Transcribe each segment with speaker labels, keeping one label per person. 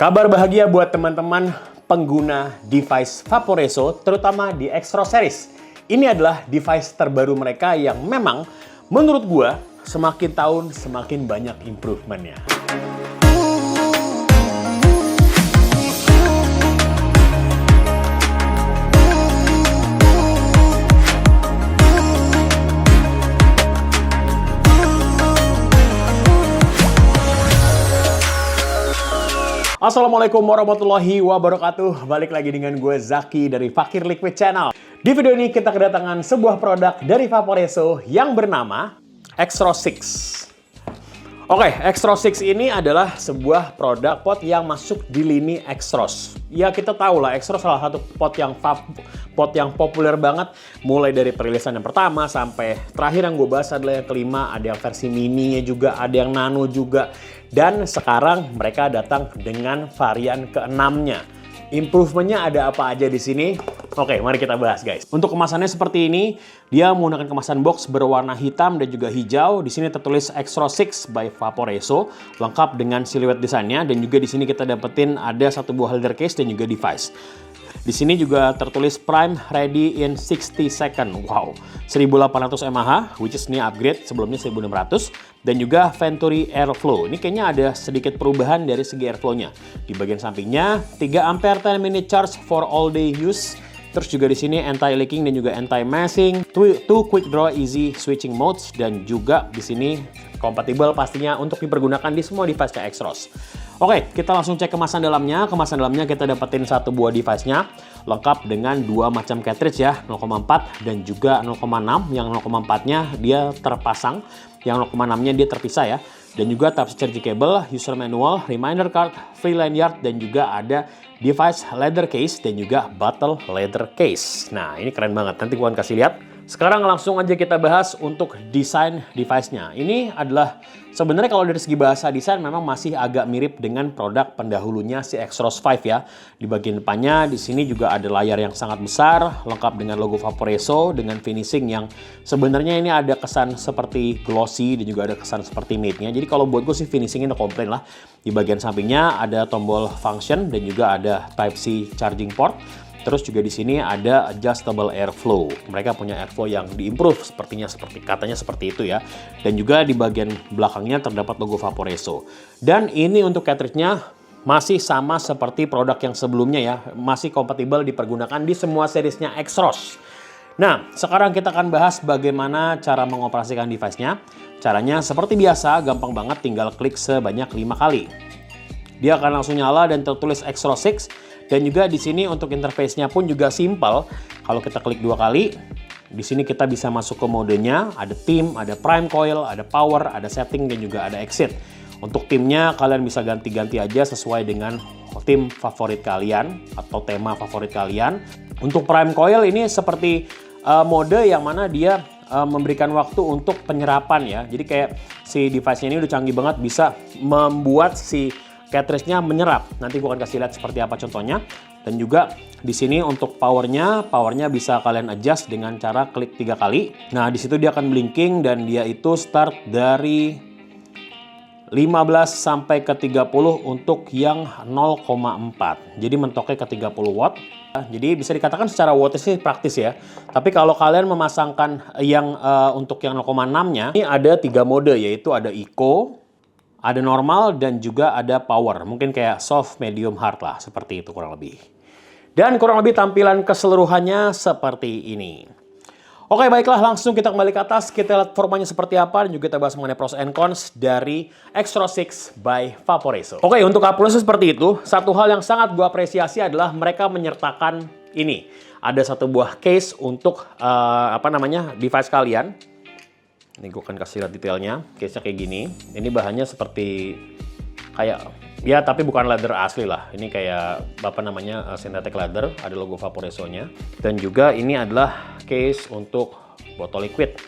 Speaker 1: Kabar bahagia buat teman-teman pengguna device Vaporeso, terutama di X-Tro series. Ini adalah device terbaru mereka yang memang menurut gua semakin tahun semakin banyak improvementnya. Assalamualaikum warahmatullahi wabarakatuh. Balik lagi dengan gue Zaki dari Fakir Liquid Channel. Di video ini kita kedatangan sebuah produk dari Vaporeso yang bernama X-Tro 6. Oke, X-Tro 6 ini adalah sebuah produk pot yang masuk di lini X-Tro. Ya kita tahu lah, X-Tro salah satu pot yang populer banget. Mulai dari perilisan yang pertama sampai terakhir yang gue bahas adalah yang kelima. Ada yang versi mininya juga, ada yang nano juga. Dan sekarang mereka datang dengan varian ke-6-nya. Improvementnya ada apa aja di sini? Oke, mari kita bahas guys. Untuk kemasannya seperti ini, dia menggunakan kemasan box berwarna hitam dan juga hijau. Di sini tertulis X-Tro 6 by Vaporeso, lengkap dengan siluet desainnya. Dan juga di sini kita dapetin ada satu buah leather case dan juga device. Di sini juga tertulis Prime Ready in 60 Second. Wow, 1800 mAh, which is ini upgrade, sebelumnya 1600. Dan juga Venturi Airflow. Ini kayaknya ada sedikit perubahan dari segi airflow-nya. Di bagian sampingnya, 3 ampere 10 minute charge for all day use. Terus juga di sini anti-leaking dan juga anti-messing, two quick draw easy switching modes, dan juga di sini kompatibel pastinya untuk dipergunakan di semua device X-Tro. Oke, kita langsung cek kemasan dalamnya. Kemasan dalamnya kita dapetin satu buah device-nya lengkap dengan dua macam cartridge ya, 0,4 dan juga 0,6. Yang 0,4-nya dia terpasang, yang 0,6-nya dia terpisah ya. Dan juga Type-C charging cable, user manual, reminder card, free lanyard, dan juga ada device leather case dan juga bottle leather case. Nah, ini keren banget. Nanti gua akan kasih lihat. Sekarang langsung aja kita bahas untuk desain device-nya. Ini adalah sebenarnya kalau dari segi bahasa desain memang masih agak mirip dengan produk pendahulunya si X-Tro 5 ya. Di bagian depannya di sini juga ada layar yang sangat besar, lengkap dengan logo Vaporeso dengan finishing yang sebenarnya ini ada kesan seperti glossy dan juga ada kesan seperti matte-nya. Jadi kalau buat gue sih finishingnya no komplain lah. Di bagian sampingnya ada tombol function dan juga ada Type-C charging port. Terus juga di sini ada adjustable airflow. Mereka punya airflow yang diimprove katanya seperti itu ya. Dan juga di bagian belakangnya terdapat logo Vaporeso. Dan ini untuk cartridge-nya masih sama seperti produk yang sebelumnya ya. Masih kompatibel dipergunakan di semua seriesnya X-Tro. Nah, sekarang kita akan bahas bagaimana cara mengoperasikan device-nya. Caranya seperti biasa, gampang banget, tinggal klik sebanyak 5 kali. Dia akan langsung nyala dan tertulis X-Tro 6. Dan juga di sini untuk interface-nya pun juga simple. Kalau kita klik 2 kali, di sini kita bisa masuk ke modenya. Ada theme, ada prime coil, ada power, ada setting, dan juga ada exit. Untuk theme-nya kalian bisa ganti-ganti aja sesuai dengan theme favorit kalian atau tema favorit kalian. Untuk prime coil ini seperti mode yang mana dia memberikan waktu untuk penyerapan ya. Jadi kayak si device-nya ini udah canggih banget, bisa membuat si cartridge-nya menyerap. Nanti gue akan kasih lihat seperti apa contohnya. Dan juga di sini untuk powernya bisa kalian adjust dengan cara klik 3 kali. Nah, di situ dia akan blinking dan dia itu start dari 15 sampai ke 30 untuk yang 0,4. Jadi mentoknya ke 30 watt. Jadi bisa dikatakan secara watt sih praktis ya. Tapi kalau kalian memasangkan yang untuk yang 0,6-nya, ini ada 3 mode, yaitu ada eco, ada normal, dan juga ada power. Mungkin kayak soft, medium, hard lah. Seperti itu kurang lebih. Dan kurang lebih tampilan keseluruhannya seperti ini. Oke, baiklah, langsung kita kembali ke atas. Kita lihat formanya seperti apa. Dan juga kita bahas mengenai pros and cons dari X-Tro 6 by Vaporeso. Oke, untuk A+nya seperti itu. Satu hal yang sangat gue apresiasi adalah mereka menyertakan ini. Ada satu buah case untuk device kalian. Ini gue akan kasih lihat detailnya. Case-nya kayak gini. Ini bahannya seperti kayak ya, tapi bukan leather asli lah. Ini kayak synthetic leather. Ada logo Vaporeso-nya. Dan juga ini adalah case untuk botol liquid.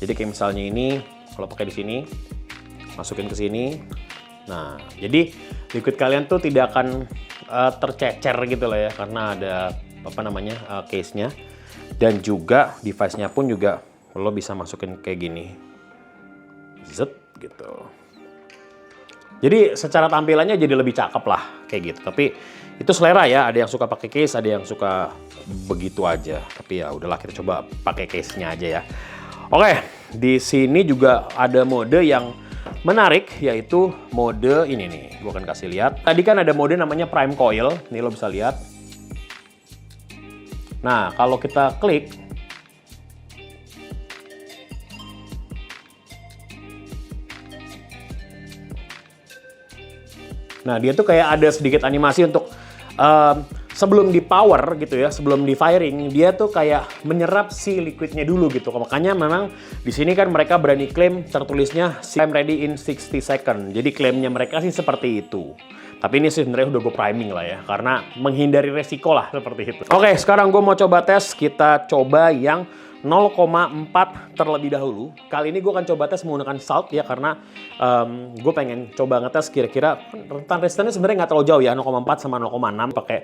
Speaker 1: Jadi kayak misalnya ini, kalau pakai di sini, masukin ke sini. Nah, jadi liquid kalian tuh tidak akan tercecer gitu lah ya, karena ada case-nya. Dan juga device-nya pun juga lo bisa masukin kayak gini, zet gitu. Jadi secara tampilannya jadi lebih cakep lah kayak gitu. Tapi itu selera ya, ada yang suka pakai case, ada yang suka begitu aja. Tapi ya udahlah, kita coba pakai case-nya aja ya. Oke, di sini juga ada mode yang menarik, yaitu mode ini nih. Gue akan kasih lihat. Tadi kan ada mode namanya Prime Coil, nih lo bisa lihat. Nah, kalau kita klik, nah dia tuh kayak ada sedikit animasi untuk sebelum di power gitu ya, sebelum di firing, dia tuh kayak menyerap si liquidnya dulu gitu. Makanya memang di sini kan mereka berani klaim, tertulisnya I'm ready in 60 second. Jadi klaimnya mereka sih seperti itu. Tapi ini sih sebenarnya udah gue priming lah ya, karena menghindari resiko lah seperti itu. Oke, sekarang gue mau coba tes. Kita coba yang 0,4 terlebih dahulu. Kali ini gue akan coba tes menggunakan salt ya, karena gue pengen coba ngetes kira-kira rentan resistannya sebenarnya nggak terlalu jauh ya, 0,4 sama 0,6 pakai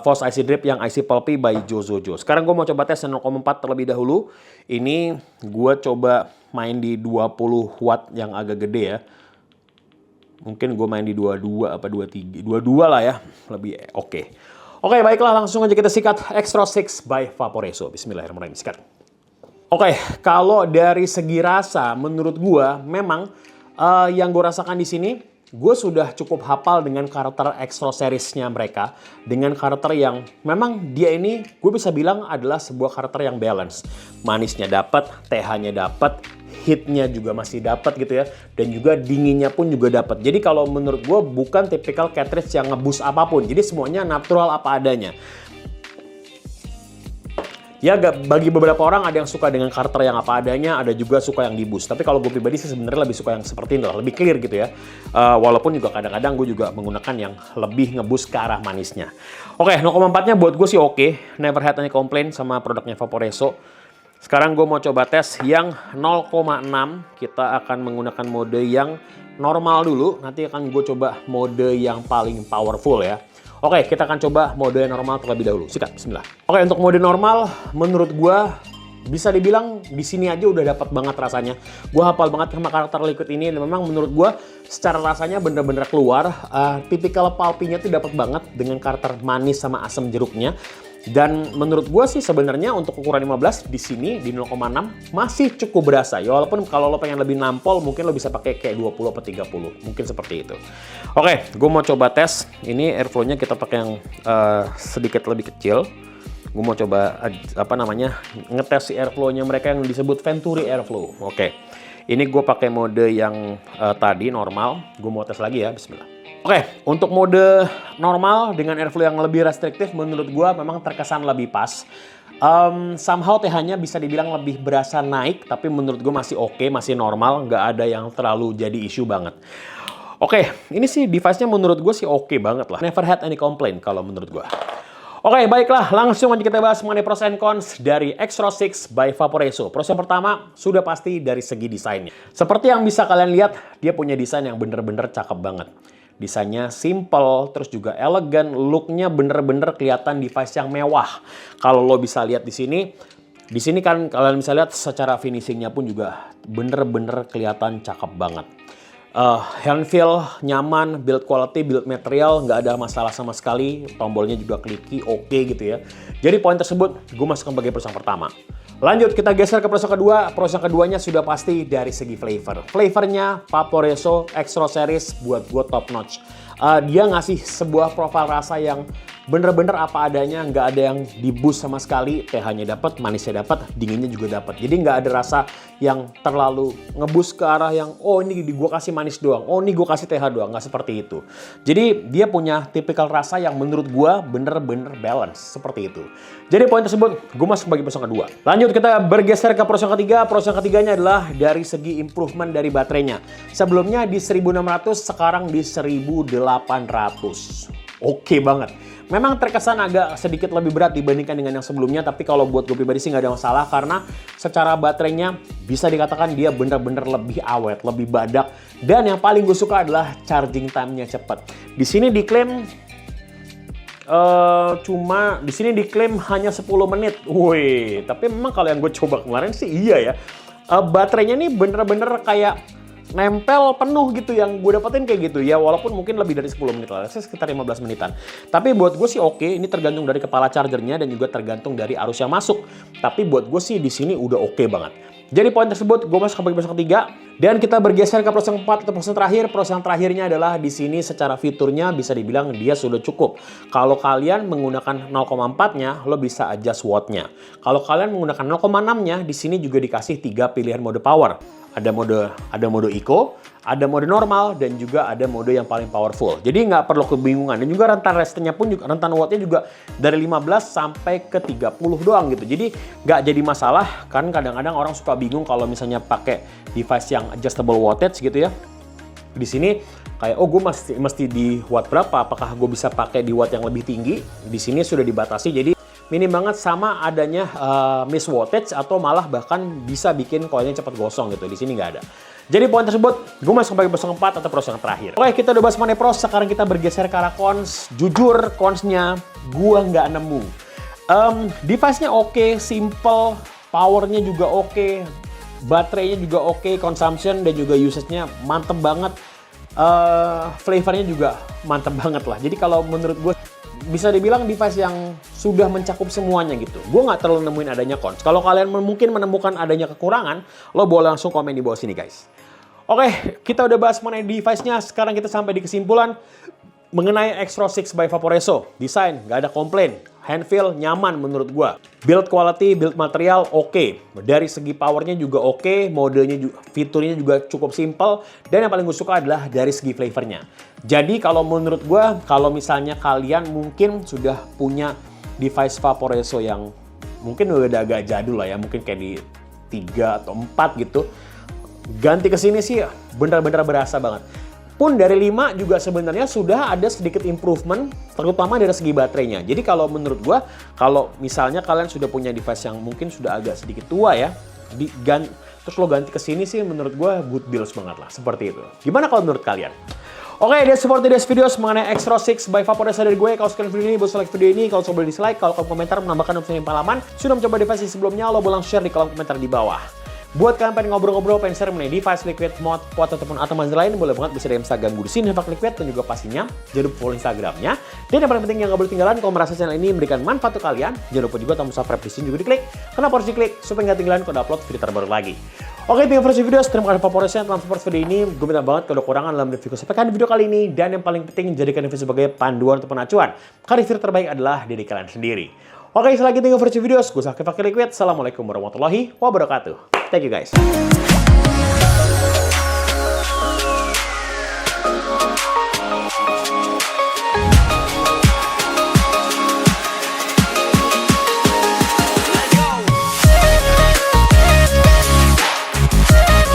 Speaker 1: Force IC Drip yang IC Pulpy by Jozojo. Sekarang gue mau coba tes 0,4 terlebih dahulu. Ini gue coba main di 20 watt yang agak gede ya. Mungkin gue main di 22 apa 23, 22 lah ya, lebih oke. Oke, baiklah, langsung aja kita sikat Extra 6 by Vaporeso. Bismillahirrahmanirrahim, sikat. Oke, kalau dari segi rasa, menurut gua memang yang gue rasakan di sini, gue sudah cukup hafal dengan karakter Extra Series-nya mereka, dengan karakter yang memang dia ini gue bisa bilang adalah sebuah karakter yang balance. Manisnya dapat, TH-nya dapat, heat-nya juga masih dapat gitu ya, dan juga dinginnya pun juga dapat. Jadi kalau menurut gue bukan tipikal cartridge yang ngeboost apapun, jadi semuanya natural apa adanya. Ya, bagi beberapa orang ada yang suka dengan karakter yang apa adanya, ada juga suka yang di-boost. Tapi kalau gue pribadi sih sebenarnya lebih suka yang seperti ini lah, lebih clear gitu ya. Walaupun juga kadang-kadang gue juga menggunakan yang lebih nge-boost ke arah manisnya. Oke, 0,4-nya buat gue sih oke. Never had any complaint sama produknya Vaporeso. Sekarang gue mau coba tes yang 0,6. Kita akan menggunakan mode yang normal dulu. Nanti akan gue coba mode yang paling powerful ya. Oke, kita akan coba mode normal terlebih dahulu. Sikat, bismillah. Oke, untuk mode normal, menurut gua bisa dibilang di sini aja udah dapat banget rasanya. Gua hafal banget sama karakter liquid ini, dan memang menurut gua secara rasanya bener-bener keluar. Tipikal pulpy-nya tuh dapat banget dengan karakter manis sama asam jeruknya. Dan menurut gue sih sebenarnya untuk ukuran 15 di sini di 0,6 masih cukup berasa. Ya walaupun kalau lo pengen lebih nampol mungkin lo bisa pakai kayak 20 atau 30. Mungkin seperti itu. Oke, gue mau coba tes. Ini airflow-nya kita pakai yang sedikit lebih kecil. Gue mau coba ngetes si airflow-nya mereka yang disebut Venturi Airflow. Oke. Ini gue pakai mode yang tadi normal. Gue mau tes lagi ya, bismillah. Oke, untuk mode normal dengan airflow yang lebih restriktif menurut gua memang terkesan lebih pas. Somehow TH-nya bisa dibilang lebih berasa naik, tapi menurut gua masih oke, masih normal, nggak ada yang terlalu jadi isu banget. Oke, ini sih device-nya menurut gua sih oke banget lah. Never had any complaint kalau menurut gua. Oke, baiklah, langsung aja kita bahas mengenai pros and cons dari Extra 6 by Vaporeso. Pros yang pertama sudah pasti dari segi desainnya. Seperti yang bisa kalian lihat, dia punya desain yang bener-bener cakep banget. Desainnya simple, terus juga elegan, looknya bener-bener kelihatan device yang mewah. Kalau lo bisa lihat di sini kan kalian bisa lihat secara finishingnya pun juga bener-bener kelihatan cakep banget. Hand feel nyaman, build quality, build material nggak ada masalah sama sekali, tombolnya juga clicky, oke gitu ya. Jadi poin tersebut gue masukkan sebagai pros yang pertama. Lanjut kita geser ke pros yang kedua. Pros yang keduanya sudah pasti dari segi flavor. Flavornya Vaporeso Extra Series buat gue top notch. Dia ngasih sebuah profil rasa yang bener-bener apa adanya, nggak ada yang di-boost sama sekali. TH-nya dapat, manisnya dapat, dinginnya juga dapat. Jadi nggak ada rasa yang terlalu nge-boost ke arah yang oh ini gue kasih manis doang, oh ini gue kasih TH doang, nggak seperti itu. Jadi dia punya tipikal rasa yang menurut gue bener-bener balance seperti itu. Jadi poin tersebut gue masuk bagi pros yang kedua. Lanjut kita bergeser ke pros yang ketiga. Pros yang ketiganya adalah dari segi improvement dari baterainya. Sebelumnya di 1600, sekarang di 1800. Oke banget. Memang terkesan agak sedikit lebih berat dibandingkan dengan yang sebelumnya, tapi kalau buat gue pribadi sih nggak ada masalah karena secara baterainya bisa dikatakan dia bener-bener lebih awet, lebih badak, dan yang paling gue suka adalah charging time-nya cepat. Di sini diklaim diklaim hanya 10 menit. Wih, tapi memang kalau yang gue coba kemarin sih iya ya. Baterainya nih bener-bener kayak nempel penuh gitu, yang gue dapetin kayak gitu ya, walaupun mungkin lebih dari 10 menit lah, sekitar 15 menitan. Tapi buat gue sih oke, ini tergantung dari kepala chargernya dan juga tergantung dari arus yang masuk. Tapi buat gue sih di sini udah oke banget. Jadi poin tersebut gue masuk ke proses ketiga dan kita bergeser ke proses yang keempat atau proses terakhir. Proses yang terakhirnya adalah di sini secara fiturnya bisa dibilang dia sudah cukup. Kalau kalian menggunakan 0,4-nya, lo bisa adjust watt-nya. Kalau kalian menggunakan 0,6-nya, di sini juga dikasih 3 pilihan mode power. Ada mode eco, ada mode normal, dan juga ada mode yang paling powerful. Jadi nggak perlu kebingungan. Dan juga rentan resistnya pun juga, rentan wattnya juga dari 15 sampai ke 30 doang gitu. Jadi nggak jadi masalah, kan kadang-kadang orang suka bingung kalau misalnya pakai device yang adjustable wattage gitu ya. Di sini kayak, oh gue mesti di watt berapa? Apakah gue bisa pakai di watt yang lebih tinggi? Di sini sudah dibatasi, jadi minim banget sama adanya miss wattage atau malah bahkan bisa bikin koilnya cepat gosong gitu. Di sini nggak ada. Jadi poin tersebut gue masuk ke proses keempat atau proses yang terakhir. Oke, kita udah bahas mengenai pros, sekarang kita bergeser ke arah cons. Jujur consnya gue nggak nemu. Device-nya oke, simple, powernya juga oke, baterainya juga oke, consumption dan juga usage-nya mantep banget. Flavornya juga mantep banget lah. Jadi kalau menurut gue bisa dibilang device yang sudah mencakup semuanya gitu. Gue nggak terlalu nemuin adanya cons. Kalau kalian mungkin menemukan adanya kekurangan, lo boleh langsung komen di bawah sini guys. Oke, kita udah bahas mengenai device-nya. Sekarang kita sampai di kesimpulan mengenai X-Tro 6 by Vaporesso. Desain nggak ada komplain. Hand feel nyaman menurut gue. Build quality, build material oke. Dari segi powernya juga oke. Modenya juga, fiturnya juga cukup simple. Dan yang paling gue suka adalah dari segi flavornya. Jadi kalau menurut gue, kalau misalnya kalian mungkin sudah punya device Vaporesso yang mungkin udah agak jadul lah ya. Mungkin kayak di 3 atau 4 gitu. Ganti ke sini sih bener-bener berasa banget. Pun dari 5 juga sebenarnya sudah ada sedikit improvement, terutama dari segi baterainya. Jadi kalau menurut gua, kalau misalnya kalian sudah punya device yang mungkin sudah agak sedikit tua ya, terus lo ganti ke sini sih menurut gua good deals banget lah, seperti itu. Gimana kalau menurut kalian? Oke, that's for today's videos mengenai X-Tro 6 by Vaporesso dari gue. Kalau suka video ini, boleh like video ini. Kalau suka boleh dislike. Kalau komentar menambahkan opsi pengalaman, sudah mencoba device ini sebelumnya, lo boleh share di kolom komentar di bawah. Buat kalian pengen ngobrol-ngobrol, pengen share mengenai device, liquid, mod, pot, ataupun automation lain, boleh banget bisa di Instagram gue di sini, Liquid, dan juga pastinya jangan lupa follow Instagramnya. Dan yang paling penting yang nggak boleh tinggalan, kalau merasa channel ini memberikan manfaat untuk kalian, jangan lupa juga tombol subscribe di sini juga diklik. Kenapa harus diklik? Supaya nggak ketinggalan kalau upload video terbaru lagi. Oke, itu yang versi video. Terima kasih Vaporesso yang telah support video ini. Gue minta banget kalau kekurangan dalam review sampaikan di video kali ini. Dan yang paling penting, jadikan review sebagai panduan ataupun acuan. Karena review terbaik adalah diri kalian sendiri. Oke, selanjutnya versi video. Gue Fakir Liquid. Assalamualaikum warahmatullahi wabarakatuh. Thank you guys.